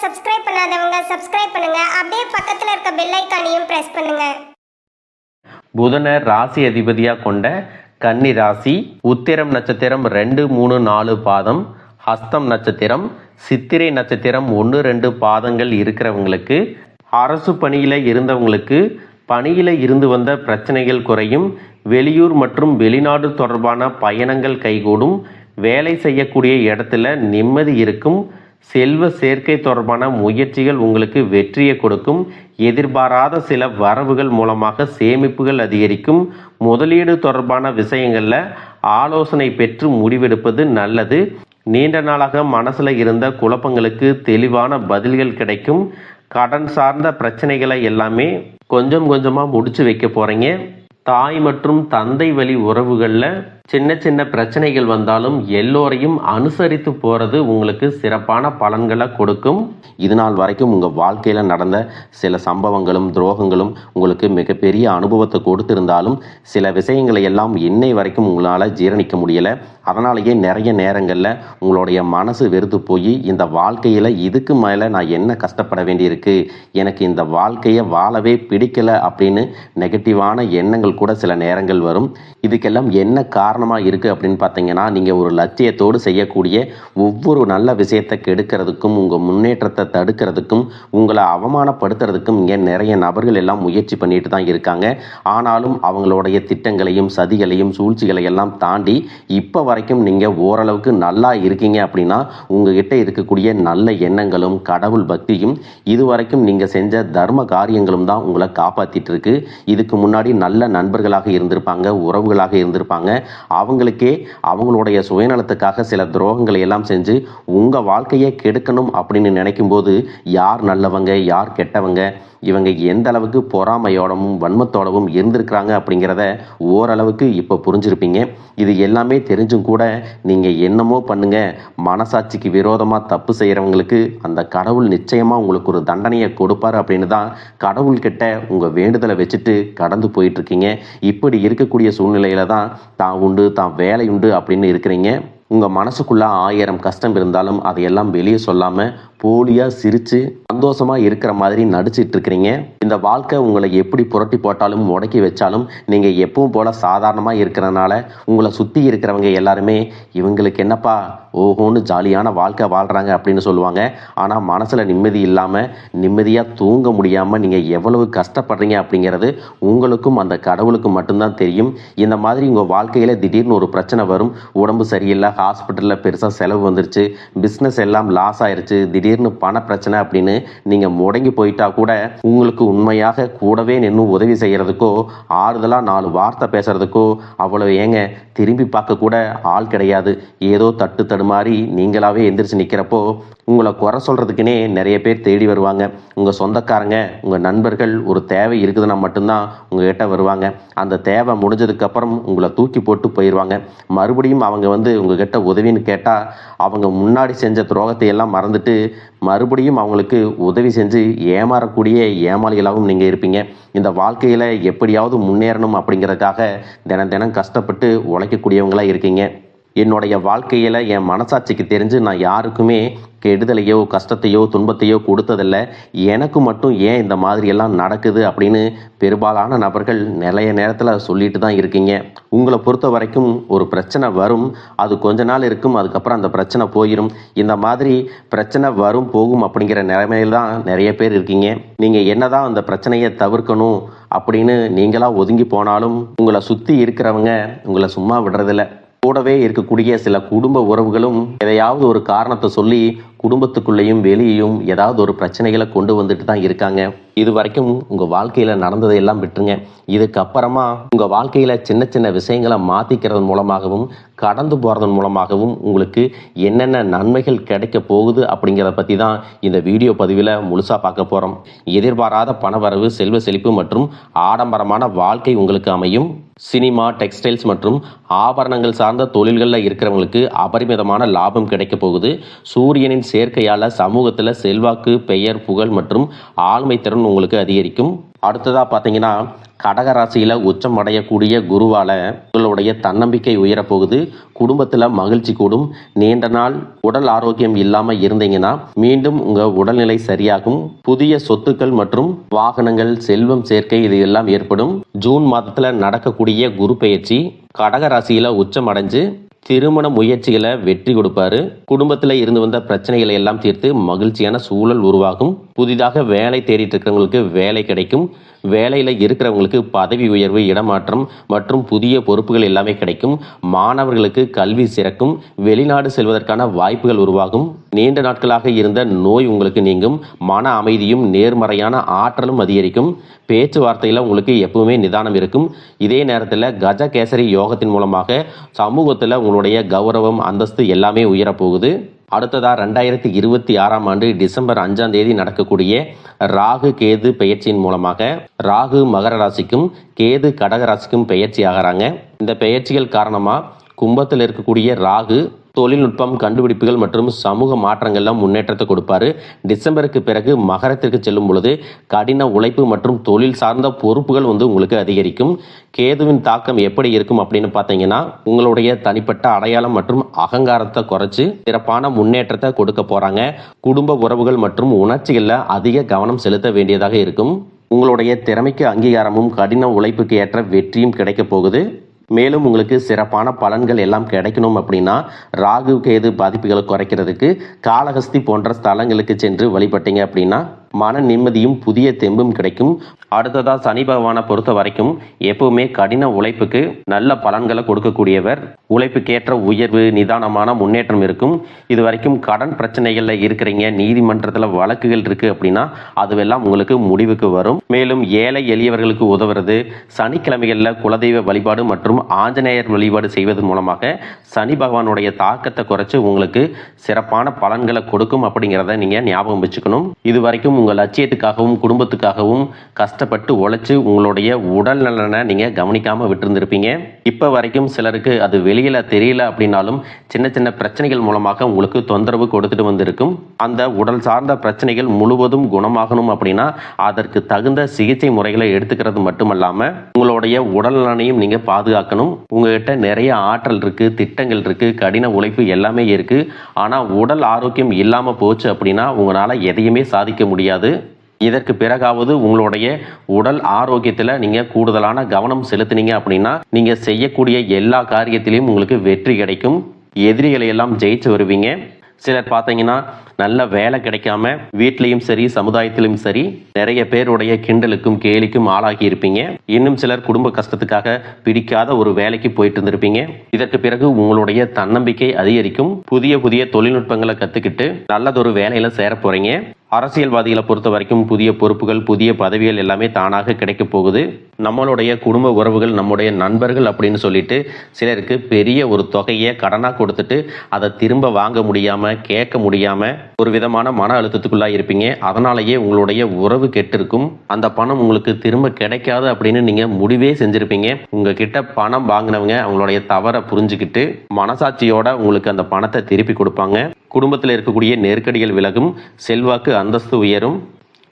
Subscribe பண்ணாதவங்க subscribe பண்ணுங்க. அப்படியே பக்கத்துல இருக்க பெல் ஐகானையும் பிரஸ் பண்ணுங்க. புதனை ராசி அதிபதியாக கொண்ட கன்னி ராசி, உத்திரம் நட்சத்திரம் 2, 3, 4 பாதம், ஹஸ்தம் நட்சத்திரம், சித்திரை நட்சத்திரம் 1, 2 பாதங்கள் இருக்கிறவங்களுக்கு, அரசு பணியில் இருந்தவங்களுக்கு பணியில் இருந்து வந்த பிரச்சனைகள் குறையும், வெளியூர் மற்றும் வெளிநாடு தொடர்பான பயணங்கள் கைகூடும், வேலை செய்யக்கூடிய இடத்துல நிம்மதி இருக்கும், செல்வ சேர்க்கை தொடர்பான முயற்சிகள் உங்களுக்கு வெற்றியை கொடுக்கும், எதிர்பாராத சில வரவுகள் மூலமாக சேமிப்புகள் அதிகரிக்கும், முதலீடு தொடர்பான விஷயங்களில் ஆலோசனை பெற்று முடிவெடுப்பது நல்லது. நீண்ட நாளாக மனசில் இருந்த குழப்பங்களுக்கு தெளிவான பதில்கள் கிடைக்கும். கடன் சார்ந்த பிரச்சனைகளை எல்லாமே கொஞ்சம் கொஞ்சமாக முடிச்சு வைக்க போகிறீங்க. தாய் மற்றும் தந்தை வழி உறவுகளில் சின்ன சின்ன பிரச்சனைகள் வந்தாலும் எல்லோரையும் அனுசரித்து போகிறது உங்களுக்கு சிறப்பான பலன்களை கொடுக்கும். இது நாள் வரைக்கும் உங்கள் வாழ்க்கையில் நடந்த சில சம்பவங்களும் துரோகங்களும் உங்களுக்கு மிகப்பெரிய அனுபவத்தை கொடுத்திருந்தாலும் சில விஷயங்களை எல்லாம் இன்னை வரைக்கும் உங்களால் ஜீரணிக்க முடியலை. அதனாலேயே நிறைய நேரங்களில் உங்களுடைய மனசு வெறுத்து போய் இந்த வாழ்க்கையில் இதுக்கு மேலே நான் என்ன கஷ்டப்பட வேண்டியிருக்கு, எனக்கு இந்த வாழ்க்கையை வாழவே பிடிக்கலை அப்படின்னு நெகட்டிவான எண்ணங்கள் கூட சில நேரங்கள் வரும். இதுக்கெல்லாம் என்ன காரணமாக இருக்குது அப்படின்னு பார்த்தீங்கன்னா, நீங்கள் ஒரு லட்சியத்தோடு செய்யக்கூடிய ஒவ்வொரு நல்ல விஷயத்தை கெடுக்கிறதுக்கும் உங்கள் முன்னேற்றத்தை தடுக்கிறதுக்கும் உங்களை அவமானப்படுத்துறதுக்கும் இங்கே நிறைய நபர்கள் எல்லாம் முயற்சி பண்ணிட்டு தான் இருக்காங்க. ஆனாலும் அவங்களுடைய திட்டங்களையும் சதிகளையும் சூழ்ச்சிகளை எல்லாம் தாண்டி இப்போ வரைக்கும் நீங்கள் ஓரளவுக்கு நல்லா இருக்கீங்க அப்படின்னா உங்ககிட்ட இருக்கக்கூடிய நல்ல எண்ணங்களும் கடவுள் பக்தியும் இதுவரைக்கும் நீங்கள் செஞ்ச தர்ம காரியங்களும் தான் உங்களை காப்பாற்றிட்டு இருக்கு. இதுக்கு முன்னாடி நல்ல நண்பர்களாக இருந்திருப்பாங்க, உறவுகளாக இருந்திருப்பாங்க. அவங்களுக்கே அவங்களுடைய சுயநலத்துக்காக சில துரோகங்களை எல்லாம் செஞ்சு உங்கள் வாழ்க்கையை கெடுக்கணும் அப்படின்னு நினைக்கும் போது யார் நல்லவங்க யார் கெட்டவங்க, இவங்க எந்த அளவுக்கு பொறாமையோடவும் வன்மத்தோடவும் இருந்திருக்கிறாங்க அப்படிங்கிறத ஓரளவுக்கு இப்போ புரிஞ்சிருப்பீங்க. இது எல்லாமே தெரிஞ்சும் கூட நீங்கள் என்னமோ பண்ணுங்க, மனசாட்சிக்கு விரோதமாக தப்பு செய்கிறவங்களுக்கு அந்த கடவுள் நிச்சயமாக உங்களுக்கு ஒரு தண்டனையை கொடுப்பார் அப்படின்னு தான் கடவுள்கிட்ட உங்கள் வேண்டுதலை வச்சுட்டு கடந்து போயிட்டுருக்கீங்க. இப்படி இருக்கக்கூடிய சூழ்நிலையில தான் தான் உண்டு தான் வேலை உண்டு அப்படின்னு இருக்கிறீங்க. உங்கள் மனசுக்குள்ளே 1000 கஷ்டம் இருந்தாலும் அதையெல்லாம் வெளியே சொல்லாமல் போலியாக சிரித்து சந்தோஷமாக இருக்கிற மாதிரி நடிச்சிட்டு இருக்கிறீங்க. இந்த வாழ்க்கை உங்களை எப்படி புரட்டி போட்டாலும் முடக்கி வச்சாலும் நீங்கள் எப்பவும் போல் சாதாரணமாக இருக்கிறதுனால உங்களை சுற்றி இருக்கிறவங்க எல்லாருமே இவங்களுக்கு என்னப்பா ஓஹோன்னு ஜாலியான வாழ்க்கை வாழ்கிறாங்க அப்படின்னு சொல்லுவாங்க. ஆனால் மனசில் நிம்மதி இல்லாமல் நிம்மதியாக தூங்க முடியாமல் நீங்கள் எவ்வளவு கஷ்டப்படுறீங்க அப்படிங்கிறது உங்களுக்கும் அந்த கடவுளுக்கும் மட்டும்தான் தெரியும். இந்த மாதிரி உங்கள் வாழ்க்கையில் திடீர்னு ஒரு பிரச்சனை வரும், உடம்பு சரியில்லை, ஹாஸ்பிட்டலில் பெருசாக செலவு வந்துருச்சு, பிஸ்னஸ் எல்லாம் லாஸ் ஆயிடுச்சு, திடீர்னு பண பிரச்சனை அப்படின்னு நீங்கள் முடங்கி போயிட்டா கூட உங்களுக்கு உண்மையாக கூடவே நின்று உதவி செய்கிறதுக்கோ ஆறுதலாக 4 வார்த்தை பேசுறதுக்கோ அவ்வளோ ஏங்க திரும்பி பார்க்க கூட ஆள் கிடையாது. ஏதோ தட்டு தடுமாறி நீங்களாவே எந்திரிச்சு நிற்கிறப்போ உங்களை குறை சொல்கிறதுக்குனே நிறைய பேர் தேடி வருவாங்க. உங்கள் சொந்தக்காரங்க உங்கள் நண்பர்கள் ஒரு தேவை இருக்குதுன்னா மட்டும்தான் உங்கள்கிட்ட வருவாங்க. அந்த தேவை முடிஞ்சதுக்கப்புறம் உங்களை தூக்கி போட்டு போயிடுவாங்க. மறுபடியும் அவங்க வந்து உங்ககிட்ட உதவின்னு கேட்டால் அவங்க முன்னாடி செஞ்ச துரோகத்தை எல்லாம் மறந்துட்டு மறுபடியும் அவங்களுக்கு உதவி செஞ்சு ஏமாறக்கூடிய ஏமாளிகளாகவும் நீங்கள் இருப்பீங்க. இந்த வாழ்க்கையில் எப்படியாவது முன்னேறணும் அப்படிங்கிறதுக்காக தினம் தினம் கஷ்டப்பட்டு உழைக்கக்கூடியவங்களாக இருக்கீங்க. என்னுடைய வாழ்க்கையில் என் மனசாட்சிக்கு தெரிஞ்சு நான் யாருக்குமே கெடுதலையோ கஷ்டத்தையோ துன்பத்தையோ கொடுத்ததில்லை, எனக்கு மட்டும் ஏன் இந்த மாதிரியெல்லாம் நடக்குது அப்படின்னு பெரும்பாலான நபர்கள் நிறைய நேரத்தில் சொல்லிட்டு தான் இருக்கீங்க. உங்களை பொறுத்த வரைக்கும் ஒரு பிரச்சனை வரும், அது கொஞ்ச நாள் இருக்கும், அதுக்கப்புறம் அந்த பிரச்சனை போயிடும். இந்த மாதிரி பிரச்சனை வரும் போகும் அப்படிங்கிற நிலைமையில் தான் நிறைய பேர் இருக்கீங்க. நீங்கள் என்னதான் அந்த பிரச்சனையை தவிர்க்கணும் அப்படின்னு நீங்களாக ஒதுங்கி போனாலும் உங்களை சுற்றி இருக்கிறவங்க உங்களை சும்மா விடுறதில்ல. கூடவே இருக்கக்கூடிய சில குடும்ப உறவுகளும் எதையாவது ஒரு காரணத்தை சொல்லி குடும்பத்துக்குள்ளேயும் வெளியேயும் ஏதாவது ஒரு பிரச்சனைகளை கொண்டு வந்துட்டு தான் இருக்காங்க. இது வரைக்கும் உங்கள் வாழ்க்கையில் நடந்ததையெல்லாம் விட்டுருங்க. இதுக்கப்புறமா உங்கள் வாழ்க்கையில் சின்ன சின்ன விஷயங்களை மாற்றிக்கிறது மூலமாகவும் கடந்து போகிறதன் மூலமாகவும் உங்களுக்கு என்னென்ன நன்மைகள் கிடைக்க போகுது அப்படிங்கிறத பற்றி தான் இந்த வீடியோ பதிவில் முழுசாக பார்க்க போகிறோம். எதிர்பாராத பணவரவு, செல்வ செழிப்பு மற்றும் ஆடம்பரமான வாழ்க்கை உங்களுக்கு அமையும். சினிமா, டெக்ஸ்டைல்ஸ் மற்றும் ஆபரணங்கள் சார்ந்த தொழில்களில் இருக்கிறவங்களுக்கு அபரிமிதமான லாபம் கிடைக்க போகுது. சூரியனின் சேர்க்கையால் சமூகத்தில் செல்வாக்கு, பெயர், புகழ் மற்றும் ஆளுமை திறன் உங்களுக்கு அதிகரிக்கும். அடுத்ததாக பார்த்தீங்கன்னா கடகராசியில் உச்சம் அடையக்கூடிய குருவால் உங்களுடைய தன்னம்பிக்கை உயரப்போகுது. குடும்பத்தில் மகிழ்ச்சி கூடும். நீண்ட நாள் உடல் ஆரோக்கியம் இல்லாமல் இருந்தீங்கன்னா மீண்டும் உங்கள் உடல்நிலை சரியாகும். புதிய சொத்துக்கள் மற்றும் வாகனங்கள், செல்வம் சேர்க்கை இது எல்லாம் ஏற்படும். ஜூன் மாதத்தில் நடக்கக்கூடிய குரு பெயர்ச்சி கடகராசியில் உச்சம் அடைஞ்சு திருமண முயற்சிகளை வெற்றி கொடுப்பாரு. குடும்பத்தில் இருந்து வந்த பிரச்சனைகளை எல்லாம் தீர்த்து மகிழ்ச்சியான சூழல் உருவாகும். புதிதாக வேலை தேடிட்டு இருக்கிறவங்களுக்கு வேலை கிடைக்கும். வேலையில் இருக்கிறவங்களுக்கு பதவி உயர்வு, இடமாற்றம் மற்றும் புதிய பொறுப்புகள் எல்லாமே கிடைக்கும். மாணவர்களுக்கு கல்வி சிறக்கும். வெளிநாடு செல்வதற்கான வாய்ப்புகள் உருவாகும். நீண்ட நாட்களாக இருந்த நோய் உங்களுக்கு நீங்கும். மன அமைதியும் நேர்மறையான ஆற்றலும் அதிகரிக்கும். பேச்சுவார்த்தையில் உங்களுக்கு எப்பவுமே நிதானம் இருக்கும். இதே நேரத்தில் கஜகேசரி யோகத்தின் மூலமாக சமூகத்தில் உங்களுடைய கௌரவம், அந்தஸ்து எல்லாமே உயரப்போகுது. அடுத்ததாக 2026 ஆண்டு டிசம்பர் 5ஆம் தேதி நடக்கக்கூடிய ராகு கேது பெயர்ச்சியின் மூலமாக ராகு மகர ராசிக்கும் கேது கடக ராசிக்கும் பெயர்ச்சி ஆகிறாங்க. இந்த பெயர்ச்சிகள் காரணமாக கும்பத்தில் இருக்கக்கூடிய ராகு தொழில்நுட்பம், கண்டுபிடிப்புகள் மற்றும் சமூக மாற்றங்கள்லாம் முன்னேற்றத்தை கொடுப்பாரு. டிசம்பருக்கு பிறகு மகரத்திற்கு செல்லும் பொழுது கடின உழைப்பு மற்றும் தொழில் சார்ந்த பொறுப்புகள் உங்களுக்கு அதிகரிக்கும். கேதுவின் தாக்கம் எப்படி இருக்கும் அப்படின்னு பார்த்தீங்கன்னா உங்களுடைய தனிப்பட்ட அடையாளம் மற்றும் அகங்காரத்தை குறைச்சி சிறப்பான முன்னேற்றத்தை கொடுக்க போறாங்க. குடும்ப உறவுகள் மற்றும் உணர்ச்சிகளில் அதிக கவனம் செலுத்த வேண்டியதாக இருக்கும். உங்களுடைய திறமைக்கு அங்கீகாரமும் கடின உழைப்புக்கு ஏற்ற வெற்றியும் கிடைக்க போகுது. மேலும் உங்களுக்கு சிறப்பான பலன்கள் எல்லாம் கிடைக்கணும் அப்படின்னா ராகு கேது பாதிப்புகளை குறைக்கிறதுக்கு காளஹஸ்தி போன்ற ஸ்தலங்களுக்கு சென்று வழிபட்டீங்க அப்படின்னா மன நிம்மதியும் புதிய தெம்பும் கிடைக்கும். அடுத்ததாக சனி பகவானை பொறுத்த வரைக்கும் எப்பவுமே கடின உழைப்புக்கு நல்ல பலன்களை கொடுக்கக்கூடியவர். உழைப்புக்கேற்ற உயர்வு, நிதானமான முன்னேற்றம் இருக்கும். இது வரைக்கும் கடன் பிரச்சனைகளில் இருக்கிறீங்க, நீதிமன்றத்தில் வழக்குகள் இருக்குது அப்படின்னா அதுவெல்லாம் உங்களுக்கு முடிவுக்கு வரும். மேலும் ஏழை எளியவர்களுக்கு உதவுறது, சனிக்கிழமைகளில் குலதெய்வ வழிபாடு மற்றும் ஆஞ்சநேயர் வழிபாடு செய்வதன் மூலமாக சனி பகவானுடைய தாக்கத்தை குறைச்சி உங்களுக்கு சிறப்பான பலன்களை கொடுக்கும் அப்படிங்கிறத நீங்கள் ஞாபகம் வச்சுக்கணும். இது வரைக்கும் உங்கள் லட்சியத்துக்காகவும் குடும்பத்துக்காகவும் கஷ்டப்பட்டு உழைச்சி உங்களுடைய உடல் நலனை நீங்கள் கவனிக்காமல் விட்டுருந்துருப்பீங்க. இப்போ வரைக்கும் சிலருக்கு அது வெளியில் தெரியல அப்படின்னாலும் சின்ன சின்ன பிரச்சனைகள் மூலமாக உங்களுக்கு தொந்தரவு கொடுத்துட்டு வந்திருக்கும். அந்த உடல் சார்ந்த பிரச்சனைகள் முழுவதும் குணமாகணும் அப்படின்னா அதற்கு தகுந்த சிகிச்சை முறைகளை எடுத்துக்கிறது மட்டுமல்லாமல் உங்களுடைய உடல் நலனையும் நீங்கள் பாதுகாக்கணும். உங்ககிட்ட நிறைய ஆற்றல் இருக்குது, திட்டங்கள் இருக்குது, கடின உழைப்பு எல்லாமே இருக்குது. ஆனால் உடல் ஆரோக்கியம் இல்லாமல் போச்சு அப்படின்னா உங்களால் எதையுமே சாதிக்க முடியாது. இதற்கு பிறகாவது உங்களுடைய உடல் ஆரோக்கியத்தில் நீங்கள் கூடுதலான கவனம் செலுத்தினீங்க அப்படின்னா நீங்கள் செய்யக்கூடிய எல்லா காரியத்திலையும் உங்களுக்கு வெற்றி கிடைக்கும். எதிரிகளை எல்லாம் ஜெயிச்சு வருவீங்க. சிலர் பார்த்தீங்கன்னா நல்ல வேலை கிடைக்காம வீட்லேயும் சரி சமுதாயத்திலும் சரி நிறைய பேருடைய கிண்டலுக்கும் கேலிக்கும் ஆளாகி இருப்பீங்க. இன்னும் சிலர் குடும்ப கஷ்டத்துக்காக பிடிக்காத ஒரு வேலைக்கு போயிட்டு இருந்திருப்பீங்க. இதற்கு பிறகு உங்களுடைய தன்னம்பிக்கை அதிகரிக்கும். புதிய புதிய தொழில்நுட்பங்களை கற்றுக்கிட்டு நல்லதொரு வேலையில சேர போறீங்க. அரசியல்வாதிகளை பொறுத்த வரைக்கும் புதிய பொறுப்புகள், புதிய பதவிகள் எல்லாமே தானாக கிடைக்க போகுது. நம்மளுடைய குடும்ப உறவுகள், நம்முடைய நண்பர்கள் அப்படின்னு சொல்லிட்டு சிலருக்கு பெரிய ஒரு தொகையை கடனாக கொடுத்துட்டு அதை திரும்ப வாங்க முடியாமல், கேட்க முடியாமல் ஒரு விதமான மன அழுத்தத்துக்குள்ளாக இருப்பீங்க. அதனாலேயே உங்களுடைய உறவு கெட்டிருக்கும். அந்த பணம் உங்களுக்கு திரும்ப கிடைக்காது அப்படின்னு நீங்கள் முடிவே செஞ்சுருப்பீங்க. உங்ககிட்ட பணம் வாங்கினவங்க அவங்களுடைய தவறை புரிஞ்சுக்கிட்டு மனசாட்சியோட உங்களுக்கு அந்த பணத்தை திருப்பி கொடுப்பாங்க. குடும்பத்தில் இருக்கக்கூடிய நெருக்கடிகள் விலகும். செல்வாக்கு, அந்தஸ்து உயரும்.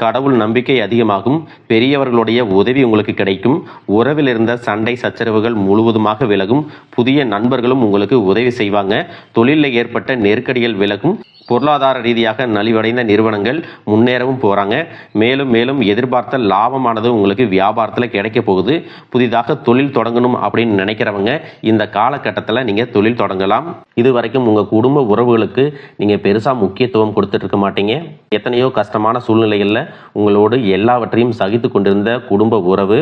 கடவுள் நம்பிக்கை அதிகமாகும். பெரியவர்களுடைய உதவி உங்களுக்கு கிடைக்கும். உறவில் இருந்த சண்டை சச்சரவுகள் முழுவதுமாக விலகும். புதிய நண்பர்களும் உங்களுக்கு உதவி செய்வாங்க. தொழிலில் ஏற்பட்ட நெருக்கடிகள் விலகும். பொருளாதார ரீதியாக நலிவடைந்த நிறுவனங்கள் முன்னேறவும் போகிறாங்க. மேலும் மேலும் எதிர்பார்த்த லாபமானது உங்களுக்கு வியாபாரத்தில் கிடைக்க போகுது. புதிதாக தொழில் தொடங்கணும் அப்படின்னு நினைக்கிறவங்க இந்த காலகட்டத்தில் நீங்கள் தொழில் தொடங்கலாம். இது வரைக்கும் உங்கள் குடும்ப உறவுகளுக்கு நீங்கள் பெருசாக முக்கியத்துவம் கொடுத்துட்டு இருக்க மாட்டீங்க. எத்தனையோ கஷ்டமான சூழ்நிலைகளில் உங்களோடு எல்லாவற்றையும் சகித்து கொண்டிருந்த குடும்ப உறவு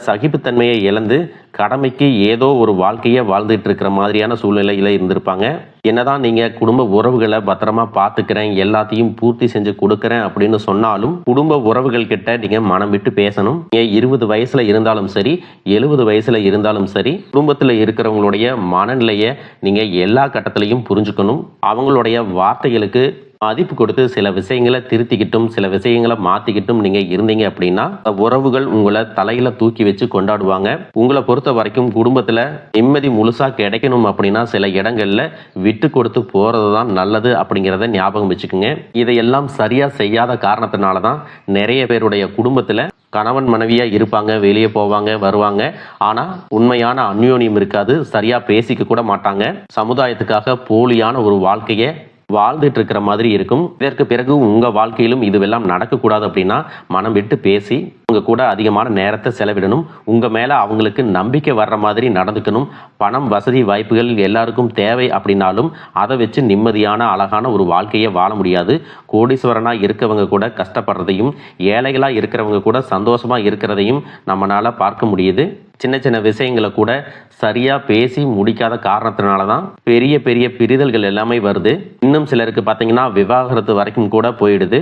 சகிப்புத்தன்மையை இழந்து கடமைக்கு ஏதோ ஒரு வாழ்க்கையை வாழ்ந்துட்டு இருக்கிற மாதிரியான சூழ்நிலையில் இருந்திருப்பாங்க. என்னதான் நீங்கள் குடும்ப உறவுகளை பத்திரமா பார்த்துக்கிறேன், எல்லாத்தையும் பூர்த்தி செஞ்சு கொடுக்குறேன் அப்படின்னு சொன்னாலும் குடும்ப உறவுகள் கிட்ட நீங்கள் மனம் விட்டு பேசணும். 20 வயசுல இருந்தாலும் சரி, 70 வயசுல இருந்தாலும் சரி, குடும்பத்தில் இருக்கிறவங்களுடைய மனநிலையை நீங்கள் எல்லா கட்டத்திலையும் புரிஞ்சுக்கணும். அவங்களுடைய வார்த்தைகளுக்கு மதிப்பு கொடுத்து சில விஷயங்களை திருத்திக்கிட்டும் சில விஷயங்களை மாற்றிக்கிட்டும் நீங்கள் இருந்தீங்க அப்படின்னா உறவுகள் உங்களை தலையில் தூக்கி வச்சு கொண்டாடுவாங்க. உங்களை பொறுத்த வரைக்கும் குடும்பத்தில் நிம்மதி முழுசாக கிடைக்கணும் அப்படின்னா சில இடங்களில் விட்டு கொடுத்து போகிறது தான் நல்லது அப்படிங்கிறத ஞாபகம் வச்சுக்கோங்க. இதையெல்லாம் சரியாக செய்யாத காரணத்தினால தான் நிறைய பேருடைய குடும்பத்தில் கணவன் மனைவியாக இருப்பாங்க, வெளியே போவாங்க வருவாங்க. ஆனால் உண்மையான அந்யோன்யம் இருக்காது, சரியாக பேசிக்க கூட மாட்டாங்க. சமுதாயத்துக்காக போலியான ஒரு வாழ்க்கையை வாழ்ந்துட்டு இருக்கிற மாதிரி இருக்கும். இதற்கு பிறகு உங்கள் வாழ்க்கையிலும் இதுவெல்லாம் நடக்கக்கூடாது அப்படின்னா மனம் விட்டு பேசி உங்க கூட அதிகமான நேரத்தை செலவிடணும். உங்கள் மேலே அவங்களுக்கு நம்பிக்கை வர்ற மாதிரி நடந்துக்கணும். பணம், வசதி, வாய்ப்புகள் எல்லாருக்கும் தேவை அப்படின்னாலும் அதை வச்சு நிம்மதியான அழகான ஒரு வாழ்க்கையை வாழ முடியாது. கோடீஸ்வரனாக இருக்கவங்க கூட கஷ்டப்படுறதையும், ஏழைகளாக இருக்கிறவங்க கூட சந்தோஷமாக இருக்கிறதையும் நம்மளால் பார்க்க முடியுது. சின்ன சின்ன விஷயங்களை கூட சரியாக பேசி முடிக்காத காரணத்தினால தான் பெரிய பெரிய பிரிதல்கள் எல்லாமே வருது. இன்னும் சிலருக்கு பார்த்தீங்கன்னா விவாகரத்து வரைக்கும் கூட போயிடுது.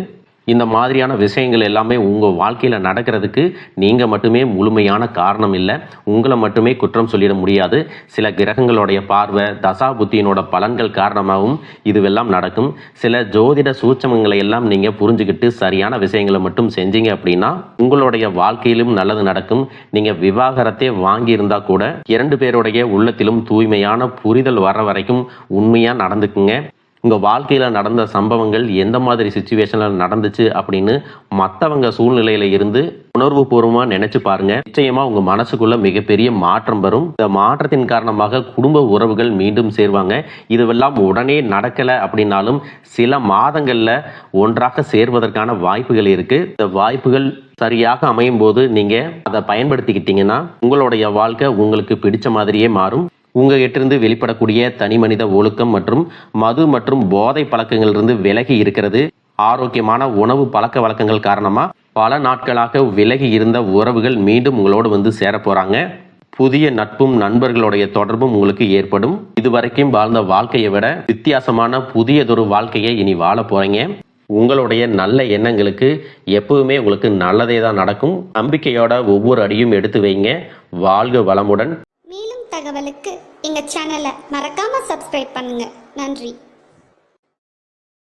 இந்த மாதிரியான விஷயங்கள் எல்லாமே உங்கள் வாழ்க்கையில் நடக்கிறதுக்கு நீங்கள் மட்டுமே முழுமையான காரணம் இல்லை. உங்களை மட்டுமே குற்றம் சொல்லிட முடியாது. சில கிரகங்களுடைய பார்வை, தசா புத்தியினோட பலன்கள் காரணமாகவும் இதுவெல்லாம் நடக்கும். சில ஜோதிட சூட்சமங்களை எல்லாம் நீங்கள் புரிஞ்சுக்கிட்டு சரியான விஷயங்களை மட்டும் செஞ்சீங்க அப்படின்னா உங்களுடைய வாழ்க்கையிலும் நல்லது நடக்கும். நீங்கள் விவாகரத்தே வாங்கியிருந்தா கூட 2 பேருடைய உள்ளத்திலும் தூய்மையான புரிதல் வர வரைக்கும் உண்மையாக நடந்துக்குங்க. உங்கள் வாழ்க்கையில் நடந்த சம்பவங்கள் எந்த மாதிரி சுச்சுவேஷனில் நடந்துச்சு அப்படின்னு மற்றவங்க சூழ்நிலையில் இருந்து உணர்வுபூர்வமாக நினச்சி பாருங்கள். நிச்சயமாக உங்கள் மனசுக்குள்ளே மிகப்பெரிய மாற்றம் வரும். இந்த மாற்றத்தின் காரணமாக குடும்ப உறவுகள் மீண்டும் சேர்வாங்க. இதுவெல்லாம் உடனே நடக்கலை அப்படின்னாலும் சில மாதங்களில் ஒன்றாக சேர்வதற்கான வாய்ப்புகள் இருக்குது. இந்த வாய்ப்புகள் சரியாக அமையும் போது நீங்கள் அதை பயன்படுத்திக்கிட்டீங்கன்னா உங்களுடைய வாழ்க்கை உங்களுக்கு பிடிச்ச மாதிரியே மாறும். உங்ககிட்டிருந்து வெளிப்படக்கூடிய தனி மனித ஒழுக்கம் மற்றும் மது மற்றும் போதை பழக்கங்களிலிருந்து விலகி இருக்கிறது. ஆரோக்கியமான உணவு பழக்க வழக்கங்கள் காரணமாக பல நாட்களாக விலகி இருந்த உறவுகள் மீண்டும் உங்களோடு வந்து சேர போகிறாங்க. புதிய நட்பும் நண்பர்களுடைய தொடர்பும் உங்களுக்கு ஏற்படும். இதுவரைக்கும் வாழ்ந்த வாழ்க்கையை விட வித்தியாசமான புதியதொரு வாழ்க்கையை இனி வாழ போகிறீங்க. உங்களுடைய நல்ல எண்ணங்களுக்கு எப்பவுமே உங்களுக்கு நல்லதே தான் நடக்கும். நம்பிக்கையோட ஒவ்வொரு அடியும் எடுத்து வைங்க. வாழ்க வளமுடன். மேலும் தகவலுக்கு எங்க சேனலை மறக்காம சப்ஸ்கிரைப் பண்ணுங்க. நன்றி.